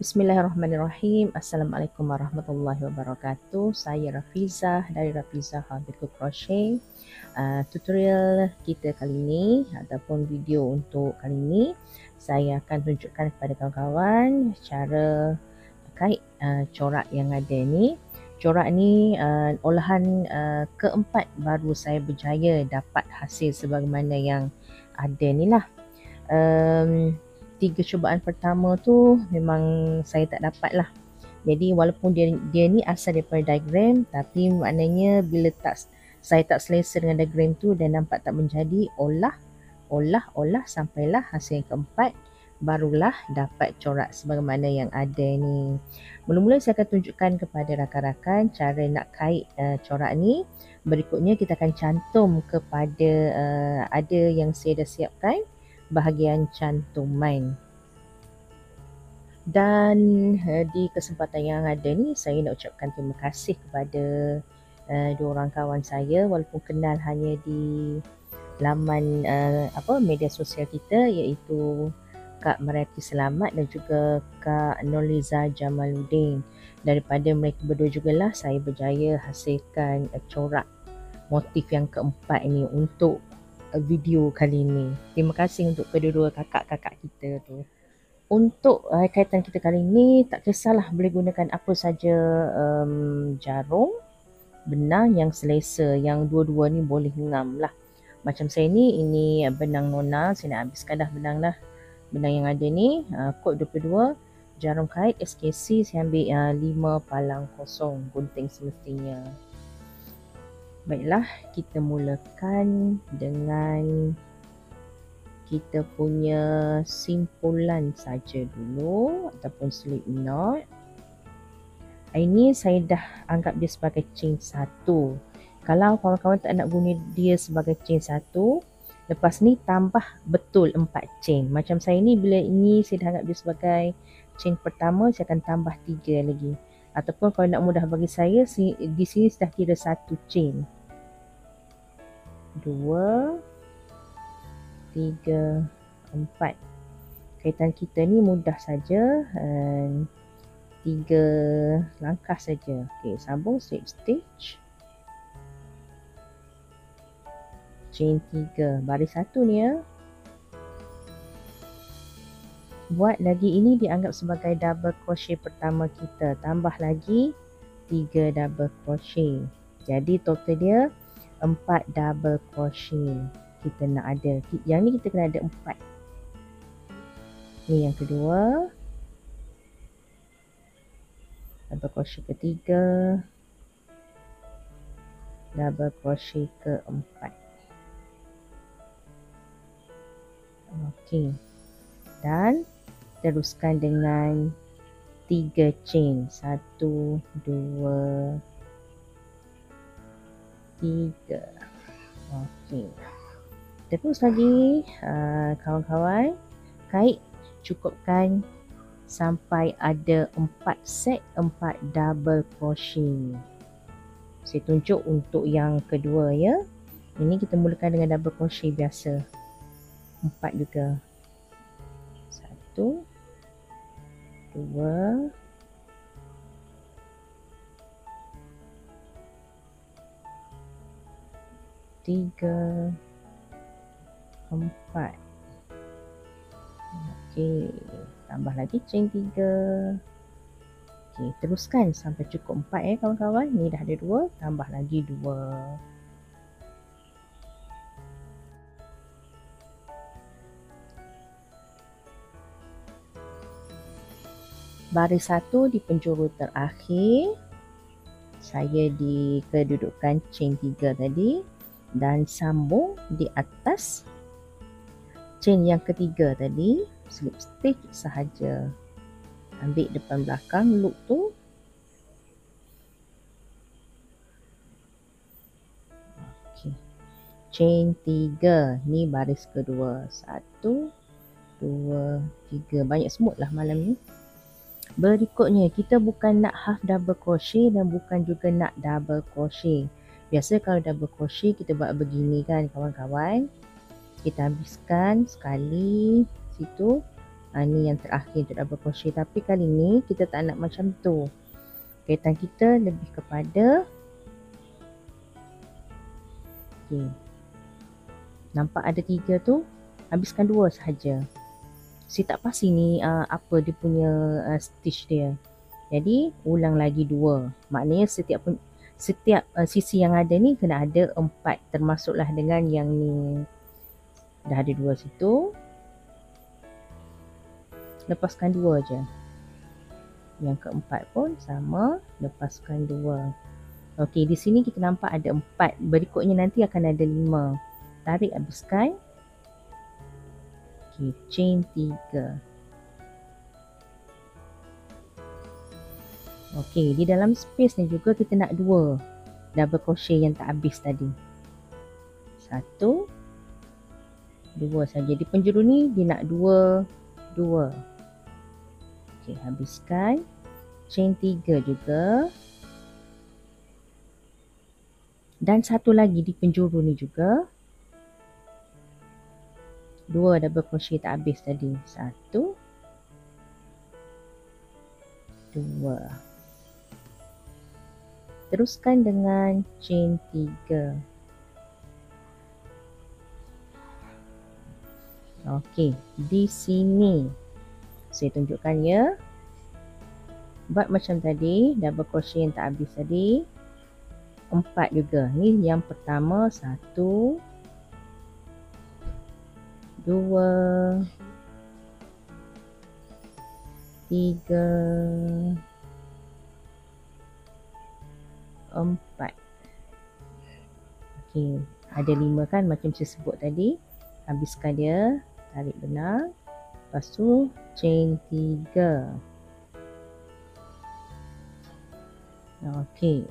Bismillahirrahmanirrahim. Assalamualaikum warahmatullahi wabarakatuh. Saya Rafizah dari Rafizah Habibul Crochet. Tutorial kita kali ini ataupun video untuk kali ini, saya akan tunjukkan kepada kawan-kawan cara kait corak yang ada ni. Corak ni olahan keempat baru saya berjaya dapat hasil sebagaimana yang ada ni lah. 3 cubaan pertama tu memang saya tak dapat lah. Jadi walaupun dia ni asal daripada diagram, tapi maknanya bila saya tak selesa dengan diagram tu dan nampak tak menjadi, olah sampailah hasil yang keempat, barulah dapat corak sebagaimana yang ada ni. Mula-mula saya akan tunjukkan kepada rakan-rakan cara nak kait corak ni. Berikutnya kita akan cantum kepada ada yang saya dah siapkan bahagian cantuman. Dan di kesempatan yang ada ni, saya nak ucapkan terima kasih kepada dua orang kawan saya, walaupun kenal hanya di laman media sosial kita, iaitu Kak Mariati Selamat dan juga Kak Noliza Jamaluddin. Daripada mereka berdua jugalah saya berjaya hasilkan corak motif yang keempat ini untuk video kali ini. Terima kasih untuk kedua-dua kakak-kakak kita tu. Untuk kaitan kita kali ini, tak kisahlah boleh gunakan apa saja jarum, benang yang selesa, yang dua-dua ni boleh ngam lah. Macam saya ni, ini benang Nona, saya nak habiskan dah benang yang ada ni, kod 22, jarum kait SKC saya ambil 5 palang kosong, gunting semestinya. Baiklah, kita mulakan dengan kita punya simpulan saja dulu ataupun slip knot. Ini saya dah anggap dia sebagai chain 1. Kalau kawan-kawan tak nak guna dia sebagai chain 1, lepas ni tambah betul 4 chain. Macam saya ni, bila ini saya dah anggap dia sebagai chain pertama, saya akan tambah 3 lagi. Ataupun kalau nak mudah bagi saya, di sini sudah kira 1 chain. 2, 3, 4. Kaitan kita ni mudah saja, 3 langkah saja. Okey, sambung slip stitch, chain 3, baris 1 ni ya. Buat lagi, ini dianggap sebagai double crochet pertama kita, tambah lagi 3 double crochet. Jadi total dia 4 double crochet kita nak ada. Yang ni kita kena ada 4. Ni yang kedua, double crochet ketiga, double crochet keempat. Okey, dan teruskan dengan 3 chain, 1, 2, 3. Okey, terus lagi kawan-kawan, kait cukupkan sampai ada 4 set 4 double crochet. Saya tunjuk untuk yang kedua ya. Ini kita mulakan dengan double crochet biasa, 4 juga. 1, 2, 3, 4. Okey, tambah lagi chain 3. Okey, teruskan sampai cukup 4 ya kawan-kawan. Ni dah ada 2, tambah lagi 2. Baris 1 di penjuru terakhir, saya di kedudukan chain 3 tadi, dan sambung di atas chain yang ketiga tadi, slip stitch sahaja. Ambil depan belakang loop tu. Okey, chain 3, ni baris kedua, 1, 2, 3. Banyak semut lah malam ni. Berikutnya, kita bukan nak half double crochet dan bukan juga nak double crochet. Biasa kalau double crochet kita buat begini kan kawan-kawan. Kita habiskan sekali situ, Ni yang terakhir untuk double crochet, tapi kali ni kita tak nak macam tu. Kaitan kita lebih kepada nampak ada 3 tu, habiskan 2 sahaja. Saya tak pasti ni apa dia punya stitch dia. Jadi ulang lagi 2. Maknanya setiap sisi yang ada ni kena ada 4, termasuklah dengan yang ni. Dah ada 2 situ. Lepaskan 2 je. Yang keempat pun sama, lepaskan 2. Okey, di sini kita nampak ada 4. Berikutnya nanti akan ada 5. Tarik, habiskan. Okey, chain 3. Okey, di dalam space ni juga kita nak 2 double crochet yang tak habis tadi. 1, 2 saja. Di penjuru ni dia nak 2. Okey, habiskan. Chain 3 juga. Dan satu lagi di penjuru ni juga. 2 double crochet tak habis tadi. 1, 2. Teruskan dengan chain 3. Okey, di sini saya tunjukkan ya. Buat macam tadi, double crochet yang tak habis tadi. 4 juga. Ni yang pertama, 1, 2, 3, 4. Okey, ada 5 kan macam saya sebut tadi. Habiskan dia, tarik benang. Lepas tu chain 3. Okey.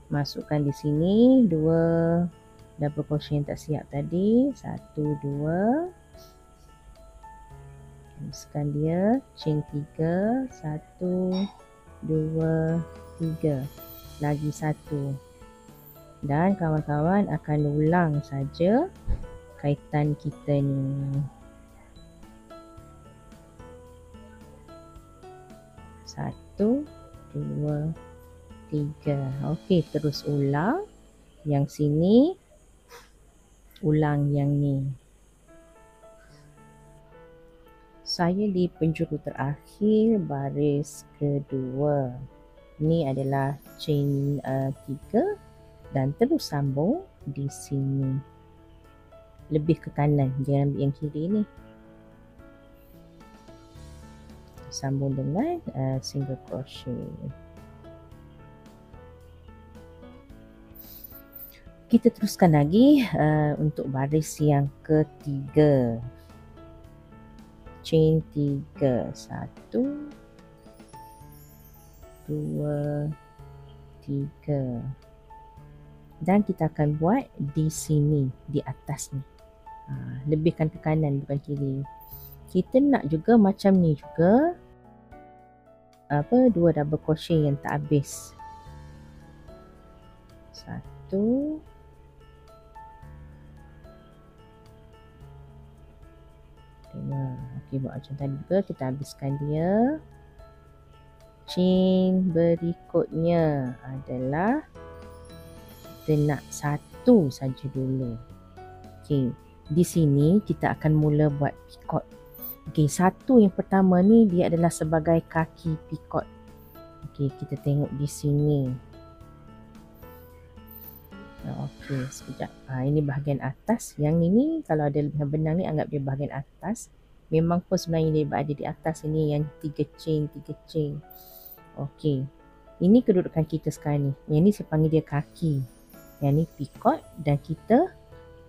Masukkan di sini 2 double crochet yang tak siap tadi. 1, 2. Habiskan dia, chain 3. 1, 2, 3. Lagi 1. Dan kawan-kawan akan ulang saja kaitan kita ni. 1, 2, 3. Okey, terus ulang. Yang sini ulang yang ni. Saya di penjuru terakhir baris kedua. Ini adalah chain 3 dan terus sambung di sini. Lebih ke kanan, jangan ambil yang kiri ni. Sambung dengan single crochet. Kita teruskan lagi untuk baris yang ketiga. Chain 3. 1, 2, 3. Dan kita akan buat di sini, di atas ni. Lebihkan ke kanan, bukan kiri. Kita nak juga macam ni juga. 2 double crochet yang tak habis. 1, 2. Okey, buat macam tadi juga. Kita habiskan dia. Chain berikutnya adalah kita nak 1 saja dulu. Okey, di sini kita akan mula buat picot. Okey, 1 yang pertama ni dia adalah sebagai kaki picot. Okey, kita tengok di sini. Okey, sekejap. Ini bahagian atas. Yang ini kalau ada lebihan benang ni anggap dia bahagian atas. Memang pun sebenarnya dia berada di atas ini yang 3 chain. Okey. Ini kedudukan kita sekarang ni. Yang ni saya panggil dia kaki. Yang ni picot dan kita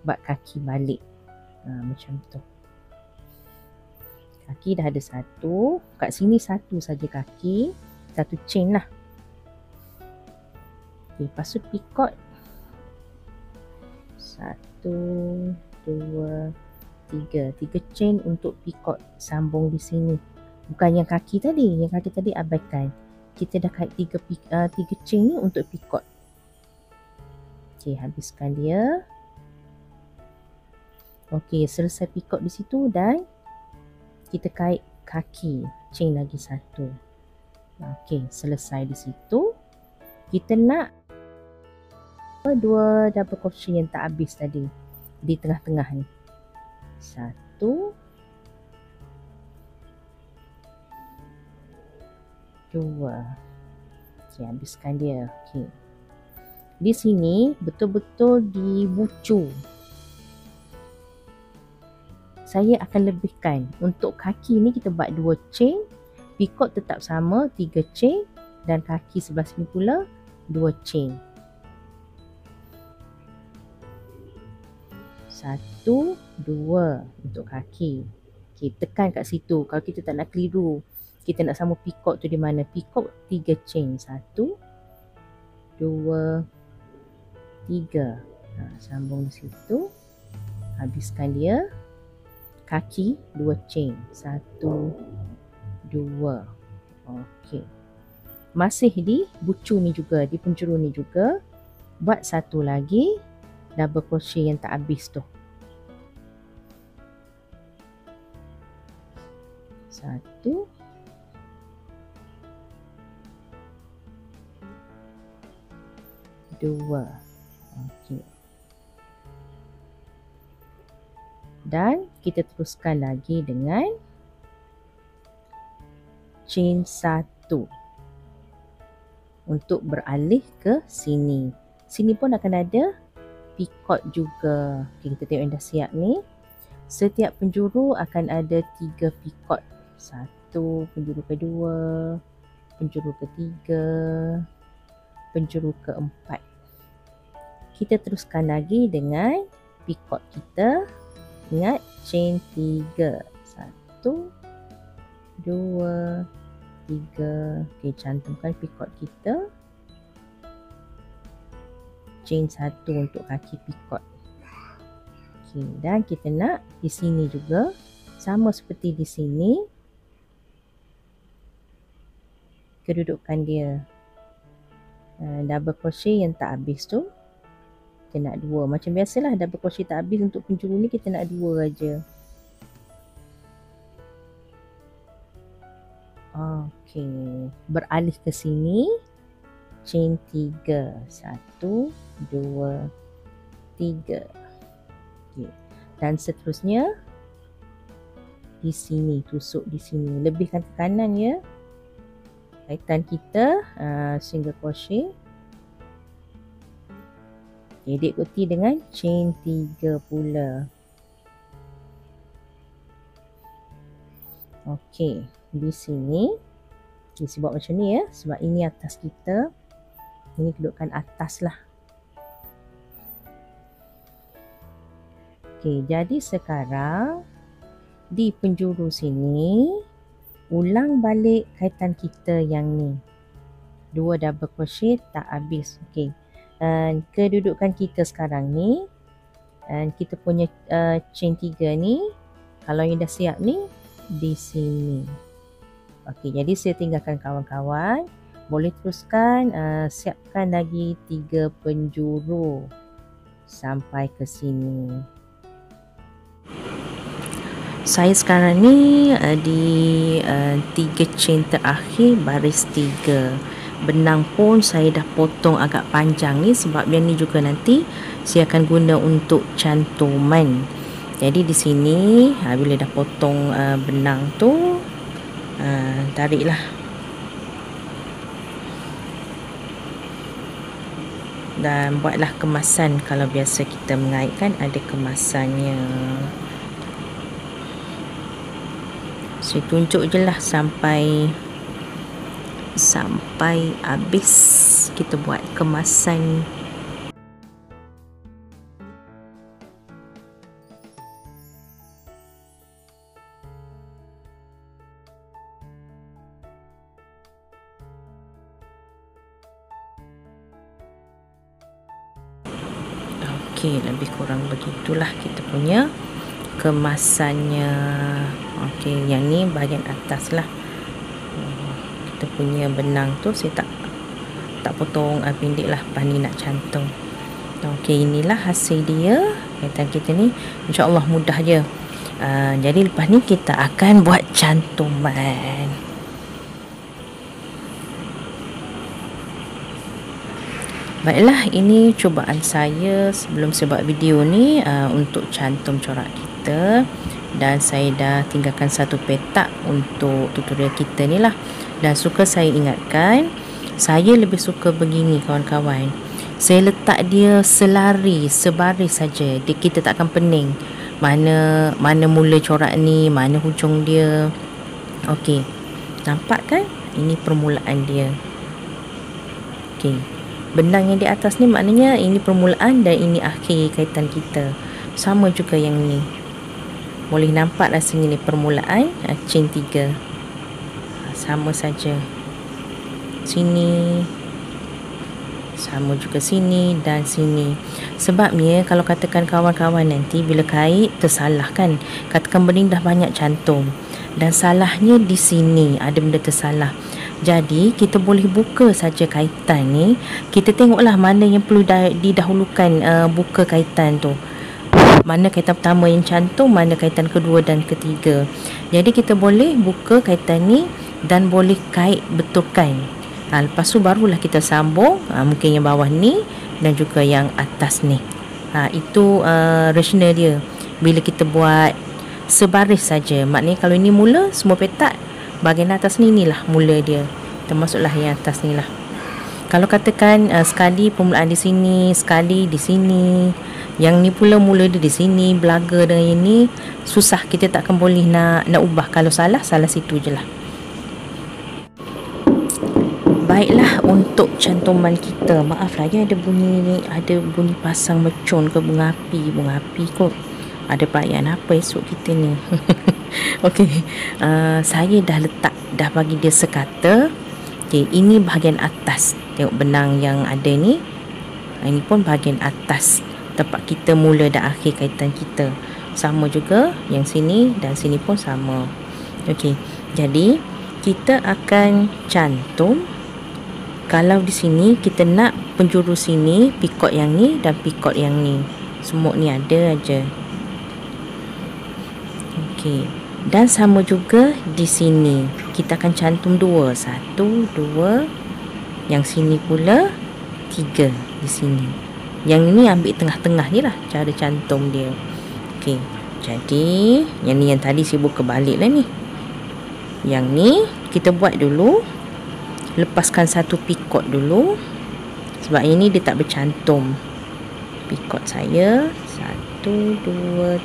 buat kaki balik. Macam tu. Kaki dah ada 1. Kat sini 1 saja kaki. 1 chain lah. Okay, lepas tu picot. 1, 2, 3. 3 chain untuk picot. Sambung di sini. Bukan yang kaki tadi. Yang kaki tadi abaikan. Kita dah kait 3 chain ni untuk picot. Okay, habiskan dia. Okay, selesai picot di situ dan kita kait kaki, chain lagi satu. Okey, selesai di situ. Kita nak dua double crochet yang tak habis tadi di tengah-tengah ni. Satu, dua. Okey, habiskan dia. Okey. Di sini betul-betul dibucu. Saya akan lebihkan. Untuk kaki ni kita buat 2 chain, picot tetap sama 3 chain, dan kaki sebelah sini pula 2 chain. 1, 2 untuk kaki. Okey, tekan kat situ. Kalau kita tak nak keliru, kita nak sambung picot tu di mana? Picot 3 chain. 1, 2, 3. Sambung di situ. Habiskan dia. Kaki 2 chain. 1, 2. Okey. Masih di bucu ni juga, di penjuru ni juga. Buat satu lagi double crochet yang tak habis tu. 1, 2. Okey. Dan kita teruskan lagi dengan chain 1 untuk beralih ke sini. Sini pun akan ada picot juga. Okay, kita tengok yang dah siap ni. Setiap penjuru akan ada 3 picot. 1, penjuru kedua, penjuru ketiga, penjuru keempat. Kita teruskan lagi dengan picot kita. Ingat, chain 3. 1, 2, 3. Okey, cantumkan picot kita. Chain 1 untuk kaki picot. Okey, dan kita nak di sini juga sama seperti di sini. Kedudukan dia double crochet yang tak habis tu. Kita nak 2. Macam biasalah double crochet tak habis untuk penjuru ni kita nak 2 aja. Okey, beralih ke sini. Chain 3. 1, 2, 3. Okey. Dan seterusnya di sini, tusuk di sini. Lebihkan ke kanan ya. Kaitan kita single crochet. Okay, ikuti dengan chain 3 pula. Okey, di sini kita buat macam ni ya, sebab ini atas kita. Ini kedudukan atas lah. Okey, jadi sekarang di penjuru sini ulang balik kaitan kita yang ni. 2 double crochet tak habis. Okey. Dan kedudukan kita sekarang ni, dan kita punya chain 3 ni, kalau yang dah siap ni di sini. Okey, jadi saya tinggalkan kawan-kawan. Boleh teruskan siapkan lagi 3 penjuru sampai ke sini. Saya sekarang ni di 3 chain terakhir baris 3. Benang pun saya dah potong agak panjang ni sebab yang ni juga nanti saya akan guna untuk cantuman. Jadi di sini bila dah potong benang tu, tariklah. Dan buatlah kemasan. Kalau biasa kita mengaitkan ada kemasannya. Saya tunjuk je lah sampai habis kita buat kemasan. Okey, lebih kurang begitulah kita punya kemasannya. Okey, yang ni bahagian atas lah. Kita punya benang tu saya tak potong pendek lah, lepas ni nak cantum. Okey, inilah hasil dia. Kaitan kita ni insya-Allah mudah je. Jadi lepas ni kita akan buat cantuman. Baiklah, ini cubaan saya sebelum saya buat video ni untuk cantum corak kita. Dan saya dah tinggalkan satu petak untuk tutorial kita ni lah. Dan suka saya ingatkan, saya lebih suka begini kawan-kawan. Saya letak dia selari, sebaris saja. Kita tak akan pening mana mula corak ni, mana hujung dia. Okey, nampak kan? Ini permulaan dia. Okey, benang yang di atas ni maknanya ini permulaan dan ini akhir kaitan kita. Sama juga yang ni. Boleh nampak rasanya ni permulaan chain 3. Sama saja. Sini. Sama juga sini dan sini. Sebabnya kalau katakan kawan-kawan nanti bila kait tersalah kan. Katakan bening dah banyak cantum. Dan salahnya di sini ada benda tersalah. Jadi kita boleh buka saja kaitan ni. Kita tengoklah mana yang perlu didahulukan buka kaitan tu. Mana kaitan pertama yang cantum, mana kaitan kedua dan ketiga. Jadi kita boleh buka kaitan ni dan boleh kait betulkan. Lepas tu barulah kita sambung mungkin yang bawah ni dan juga yang atas ni. Itu rasional dia. Bila kita buat sebaris saja. Maknanya kalau ini mula semua petak, bahagian atas ni inilah mula dia. Termasuklah yang atas ni lah. Kalau katakan sekali permulaan di sini, sekali di sini, yang ni pula mula dia di sini, belaga dengan yang ni, susah, kita tak akan boleh nak ubah. Kalau salah situ je lah. Baiklah, untuk cantuman kita, maaflah ya ada bunyi pasang mercun ke bunga api kot. Ada perayaan apa esok kita ni? Okey, saya dah bagi dia sekata. Okey, ini bahagian atas. Tengok benang yang ada ni. Ini pun bahagian atas, tempat kita mula dan akhir kaitan kita. Sama juga yang sini dan sini pun sama. Okey, jadi kita akan cantum. Kalau di sini kita nak penjuru sini, pikot yang ni dan pikot yang ni. Semua ni ada aja. Okey. Dan sama juga di sini. Kita akan cantum 2. 1, 2. Yang sini pula 3 di sini. Yang ni ambil tengah-tengah ni lah cara cantum dia. Okey. Jadi yang ni yang tadi saya buka balik lah ni. Yang ni kita buat dulu. Lepaskan satu pikot dulu. Sebab ini dia tak bercantum. Pikot saya 1, 2,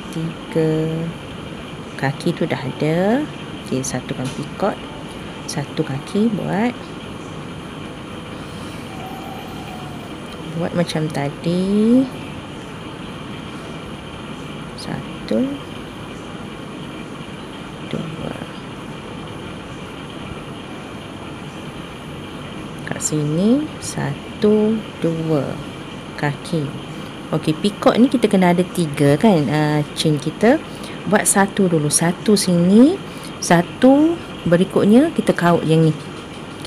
3. Kaki tu dah ada. Okey, satukan pikot. Satu kaki buat macam tadi. 1, 2. Kat sini 1, 2 kaki. Okey, pikot ni kita kena ada 3 kan, chain kita. Buat 1 dulu. 1 sini, 1 berikutnya kita kaut yang ni.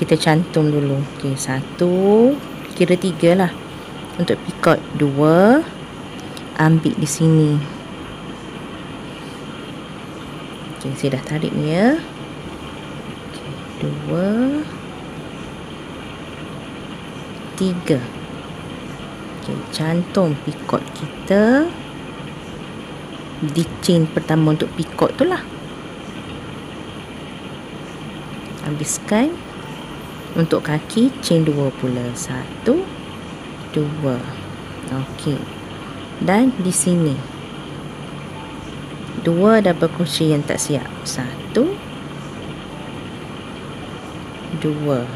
Kita cantum dulu. Okey, 1, kira 3 lah. Untuk pikot 2, ambil di sini. Okey, saya dah tarik ni ya. Okey, 2, 3. Okey, cantum pikot kita di chain pertama untuk pikot tu lah. Habiskan. Untuk kaki chain 2 pula. 1, 2. Okey. Dan di sini 2 double crochet yang tak siap. 1, 2.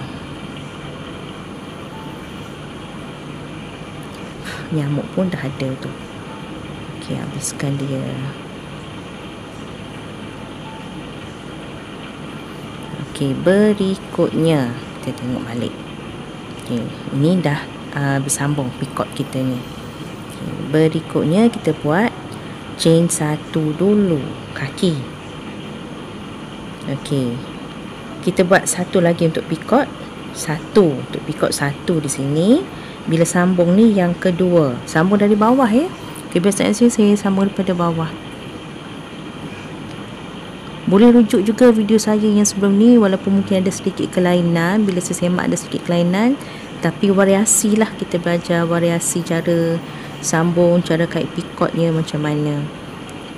Nyamuk pun dah ada tu. Okey, habiskan dia. Okey, berikutnya kita tengok balik. Okey, ini dah bersambung pikot kita ni. Okay, berikutnya kita buat chain 1 dulu kaki. Okey, kita buat satu lagi untuk pikot. 1 untuk pikot 1 di sini. Bila sambung ni yang kedua, sambung dari bawah ya. Okay, biasanya saya sambung daripada bawah. Boleh rujuk juga video saya yang sebelum ni, walaupun mungkin ada sedikit kelainan, bila saya semak ada sedikit kelainan, tapi variasi lah, kita belajar variasi cara sambung, cara kait pikotnya macam mana.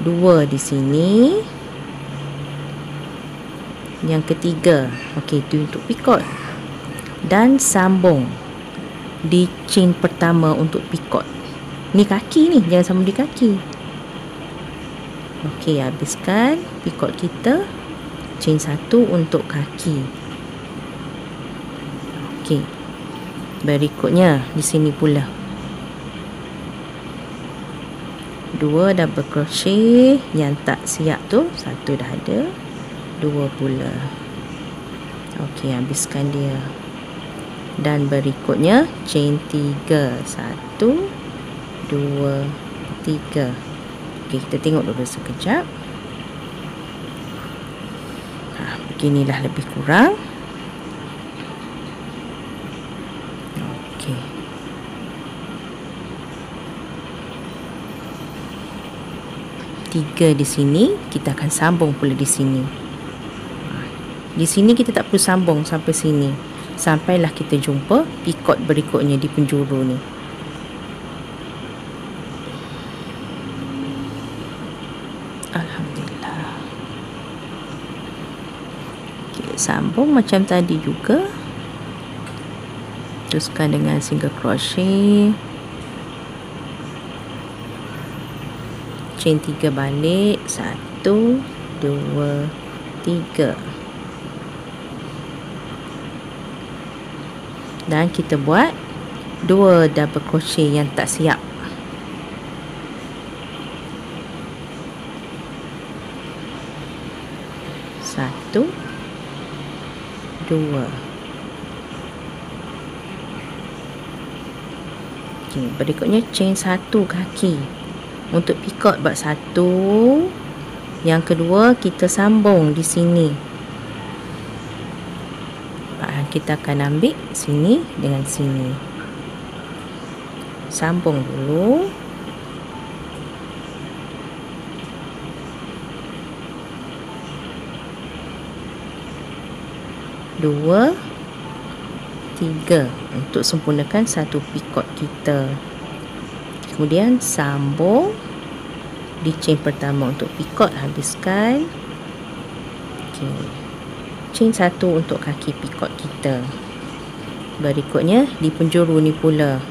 2 di sini, yang ketiga, okey, itu untuk pikot, dan sambung di chain pertama untuk pikot. Ni kaki ni, jangan sambung di kaki. Okey, habiskan pikot kita, chain 1 untuk kaki. Okey, berikutnya di sini pula 2 double crochet yang tak siap tu, 1 dah ada, 2 pula. Okey, habiskan dia. Dan berikutnya chain 3, 1 2 3. Okey, kita tengok dulu sekejap. Beginilah lebih kurang. Okey. Tiga di sini, kita akan sambung pula di sini. Di sini kita tak perlu sambung sampai sini, sampailah kita jumpa pikot berikutnya di penjuru ni. Alhamdulillah. Okay, sambung macam tadi juga. Teruskan dengan single crochet, chain 3 balik, 1 2 3, dan kita buat 2 double crochet yang tak siap. 1 2. Okay, berikutnya chain 1 kaki untuk pikot bab 1. Yang kedua kita sambung di sini. Kita akan ambil sini dengan sini, sambung dulu. Dua, 3 untuk sempurnakan satu pikot kita. Kemudian sambung di chain pertama untuk pikot, habiskan. Okay. Chain 1 untuk kaki pikot kita. Berikutnya di penjuru ni pula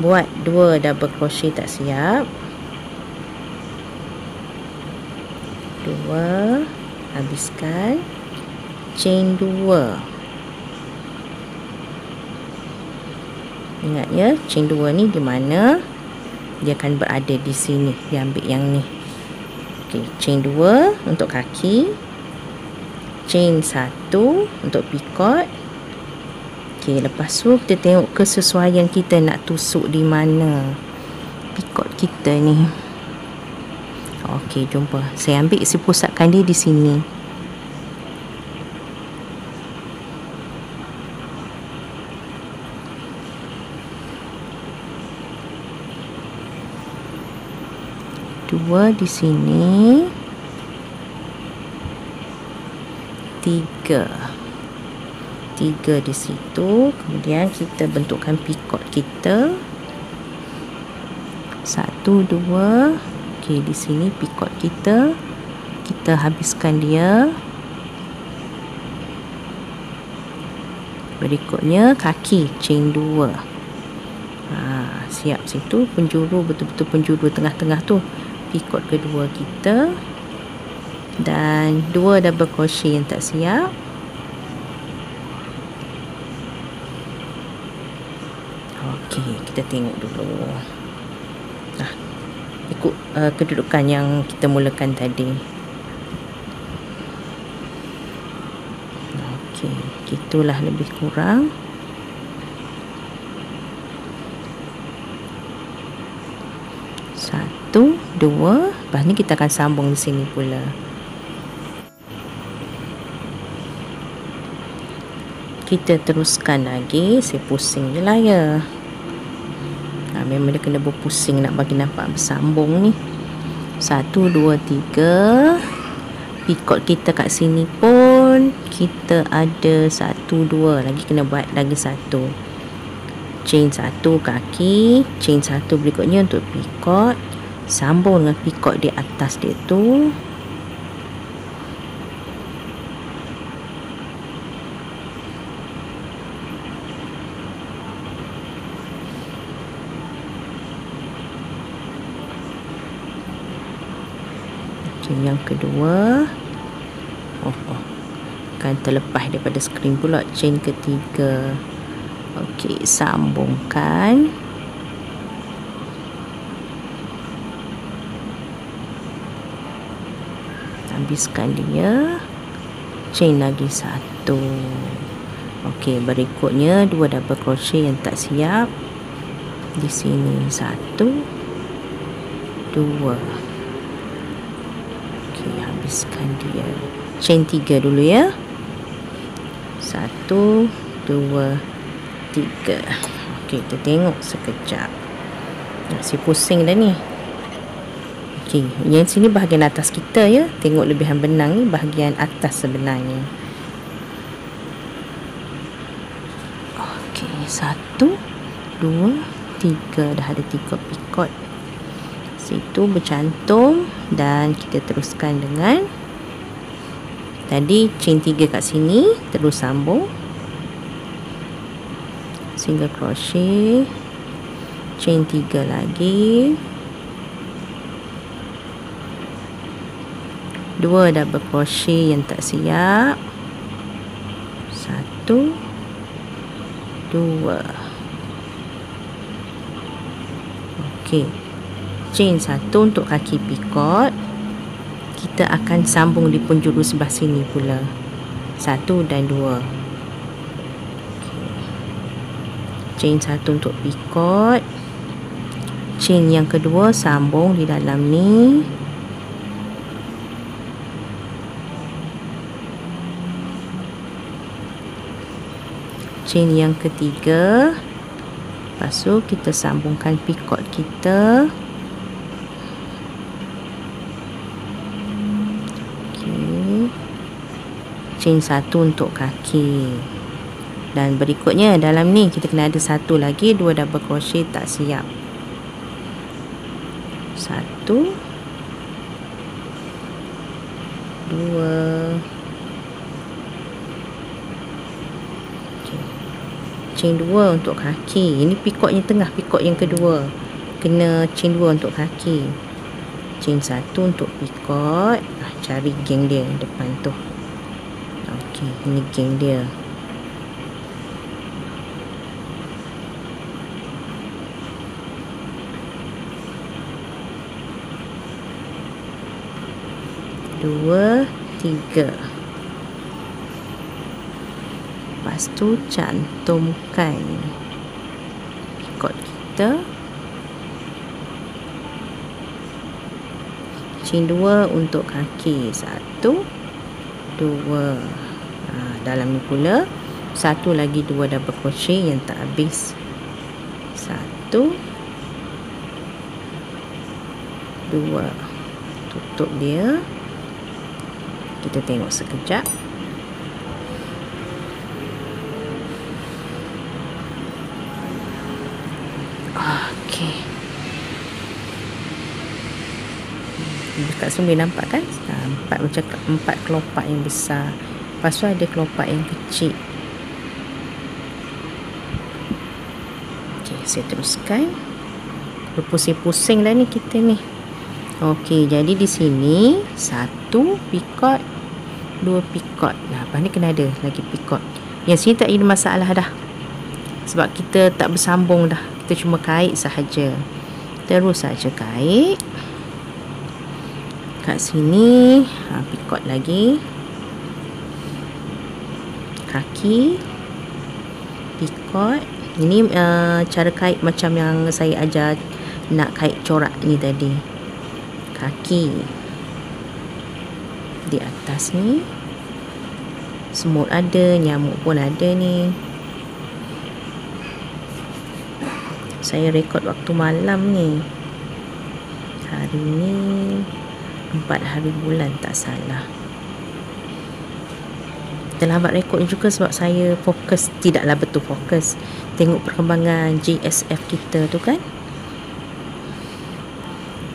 buat 2 double crochet tak siap. 2, habiskan. Chain 2. Ingat ya, chain 2 ni di mana? Dia akan berada di sini. Dia ambil yang ni. Okey, chain 2 untuk kaki. Chain 1 untuk pikot. Okey, lepas tu kita tengok kesesuaian kita nak tusuk di mana pikot kita ni. Okey, jumpa. Saya ambil, saya pusatkan dia di sini. Dua di sini, 3 di situ. Kemudian kita bentukkan pikot kita. 1 2. Okey, di sini pikot kita. Kita habiskan dia. Berikutnya kaki, chain 2. Siap situ penjuru, betul-betul penjuru tengah-tengah tu. Pikot kedua kita, dan 2 double crochet yang tak siap. Okey, kita tengok dulu. Ikut kedudukan yang kita mulakan tadi. Okey, gitulah lebih kurang. Satu, 2. Lepas ni kita akan sambung di sini pula. Kita teruskan lagi. Saya pusing je lah ya. Memang dia kena berpusing nak bagi nampak bersambung ni. 1 2 3. Pikot kita kat sini pun kita ada 1, 2 lagi, kena buat lagi 1 chain 1 kaki, chain 1 berikutnya untuk pikot, sambung dengan pikot di atas dia tu. Yang kedua, kan terlepas daripada skrin pula. Chain ketiga, okey, sambungkan, habiskan dia, chain lagi 1. okey, berikutnya 2 double crochet yang tak siap di sini, 1, 2. Habiskan dia, chain 3 dulu ya, 1, 2, 3. okey, kita tengok sekejap, masih pusing dah ni. okey, yang sini bahagian atas kita ya, tengok lebihan benang ni bahagian atas sebenarnya. okey, 1, 2, 3, dah ada 3 pikot situ bercantum, dan kita teruskan dengan tadi chain 3 kat sini, terus sambung single crochet, chain 3 lagi, 2 double crochet yang tak siap, 1, 2. okey, chain 1 untuk kaki pikot, kita akan sambung di penjuru sebelah sini pula, 1 dan 2. okay. Chain 1 untuk pikot, chain yang kedua sambung di dalam ni, chain yang ketiga, lepas tu kita sambungkan pikot kita. Chain 1 untuk kaki, dan berikutnya dalam ni kita kena ada 1 lagi, 2 double crochet tak siap, 1, 2, okay. Chain 2 untuk kaki, ini pikot yang tengah, pikot yang kedua, kena chain 2 untuk kaki, chain 1 untuk pikot. Cari geng dia depan tu. okey, ini geng dia. Dua, 3. Lepas tu cantumkan pikot kita, chain 2 untuk kaki, 1, 2. Dalam ni pula 1 lagi 2 double crochet yang tak habis, 1, 2. tutup dia, kita tengok sekejap. okey, dekat sini nampak kan, nampak macam 4 kelopak yang besar, lepas tu ada kelopak yang kecil. okey, saya teruskan, berpusing-pusing dah ni kita ni. okey, jadi di sini 1 pikot, 2 pikot. Nah, lepas ni kena ada lagi pikot. Yang sini tak ada masalah dah, sebab kita tak bersambung dah, kita cuma kait sahaja. Terus saja kait kat sini, pikot lagi, kaki, pikot. Ini cara kait macam yang saya ajar nak kait corak ni tadi. Kaki di atas ni, semut ada, nyamuk pun ada ni. Saya rekod waktu malam ni, hari ni 4 hari bulan tak salah. terlambat rekod juga sebab saya fokus, tidaklah betul fokus, tengok perkembangan GSF kita tu kan.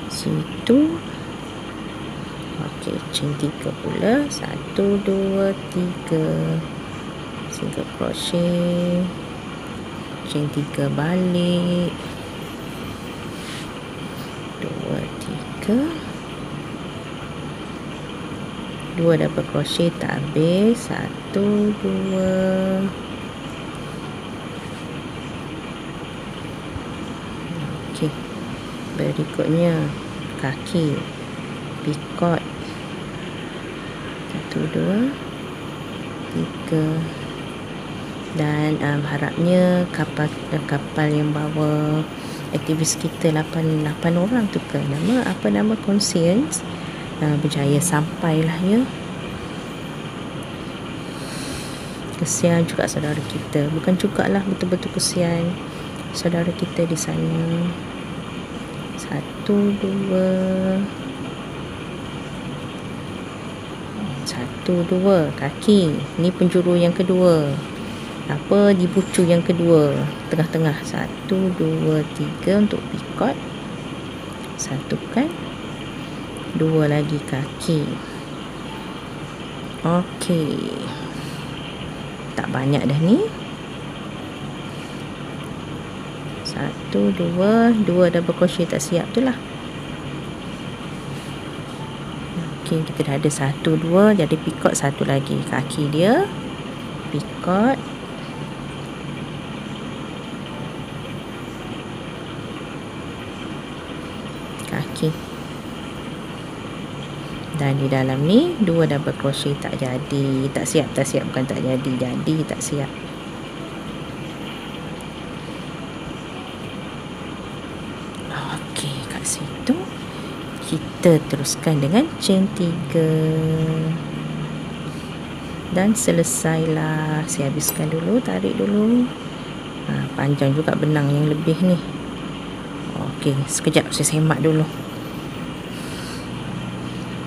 Situ. Okey, chain 3 pula. 1, 2, 3. Single crochet. Chain 3 balik. 2, 3. 2 double crochet tak habis. 1, 2. Okey. Berikutnya kaki picot. 1, 2, 3. Dan harapnya kapal yang bawa aktivis kita 8 orang tu ke, nama Conscience, berjaya sampailah ya. Kesian juga saudara kita, bukan jugalah, betul-betul kesian saudara kita di sana. 1, 2. 1, 2 kaki. Ni penjuru yang kedua, di bucu yang kedua, tengah-tengah. 1, 2, 3 untuk picot. 1 kan, 2 lagi kaki. Okey, tak banyak dah ni. 1, 2 double crochet tak siap tu lah. Okey, kita dah ada 1, 2, jadi picot 1 lagi kaki dia, picot. Kaki. Dan di dalam ni 2 double crochet tak jadi, tak siap, bukan tak jadi, tak siap. Okey, kat situ kita teruskan dengan chain 3 dan selesailah. Saya habiskan dulu, tarik dulu. Panjang juga benang yang lebih ni. Okey, sekejap saya semak dulu.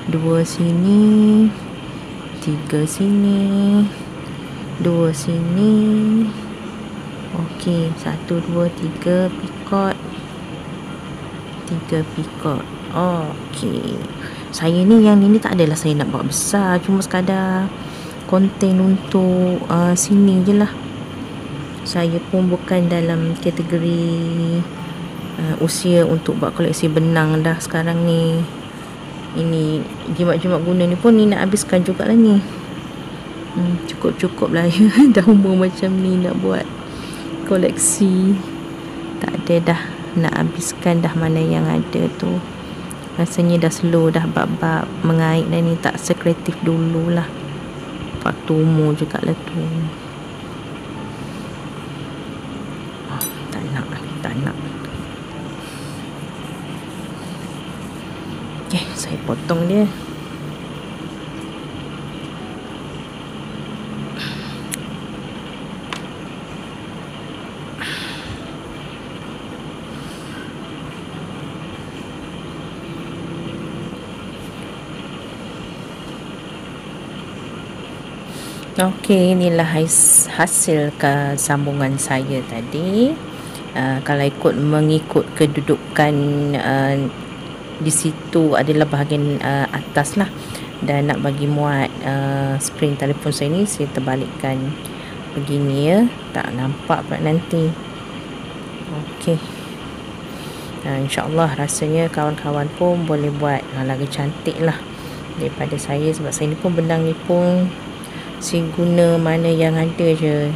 2 sini, 3 sini, 2 sini. Okey, 1, 2, 3 picot, 3 picot. Okey, saya ni yang ni tak adalah saya nak buat besar, cuma sekadar konten untuk sini je lah. Saya pun bukan dalam kategori usia untuk buat koleksi benang dah sekarang ni. Ini jimat-jimat guna ni pun ni nak habiskan jugalah ni. Cukup-cukup lah ya. Dah umur macam ni nak buat koleksi, tak ada dah, nak habiskan dah mana yang ada tu. Rasanya dah slow dah, bab-bab mengait dah ni, tak sekreatif dulu lah. Waktu umur jugalah tu. Tak nak. Okay, saya potong dia. Okey, inilah hasil sambungan saya tadi. Kalau mengikut kedudukan di situ adalah bahagian atas lah, dan nak bagi muat skrin telefon saya ni, saya terbalikkan begini ya, tak nampak pula nanti. Okey, insyaAllah rasanya kawan-kawan pun boleh buat lagi cantik lah daripada saya, sebab saya ni pun benang ni pun saya guna mana yang ada je.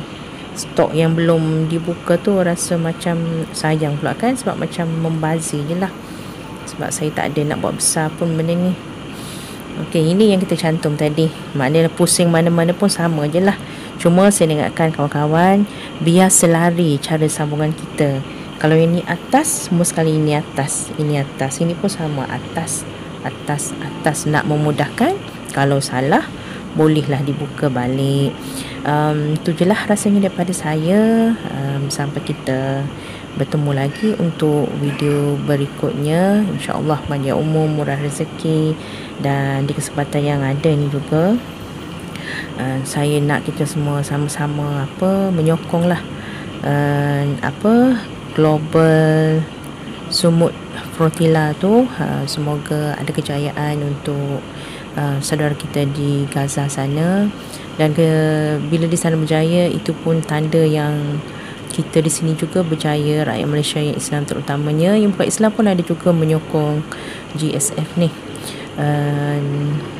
Stok yang belum dibuka tu rasa macam sayang pula kan, sebab macam membazir je lah, sebab saya tak ada nak buat besar pun benda ni. Okey, ini yang kita cantum tadi, maknanya pusing mana-mana pun sama je lah. Cuma saya ingatkan kawan-kawan, biar selari cara sambungan kita. Kalau ini atas, semua sekali ini atas, ini pun sama, atas, nak memudahkan. Kalau salah, bolehlah dibuka balik. Tu je lah rasanya daripada saya. Sampai kita bertemu lagi untuk video berikutnya, insyaAllah panjang umur, murah rezeki, dan di kesempatan yang ada ni juga Saya nak kita semua sama-sama menyokonglah global sumut Frotilla tu. Semoga ada kejayaan untuk saudara kita di Gaza sana, dan bila di sana berjaya, itu pun tanda yang kita di sini juga berjaya. Rakyat Malaysia yang Islam terutamanya, yang bukan Islam pun ada juga menyokong GSF ni.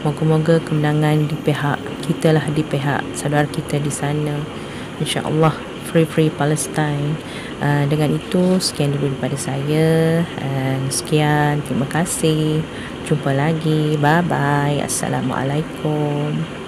Moga-moga kemenangan di pihak kita lah, di pihak saudara kita di sana, insya-Allah. Free Palestine. Dengan itu, sekian dulu daripada saya. Sekian, terima kasih. Jumpa lagi. Bye bye. Assalamualaikum.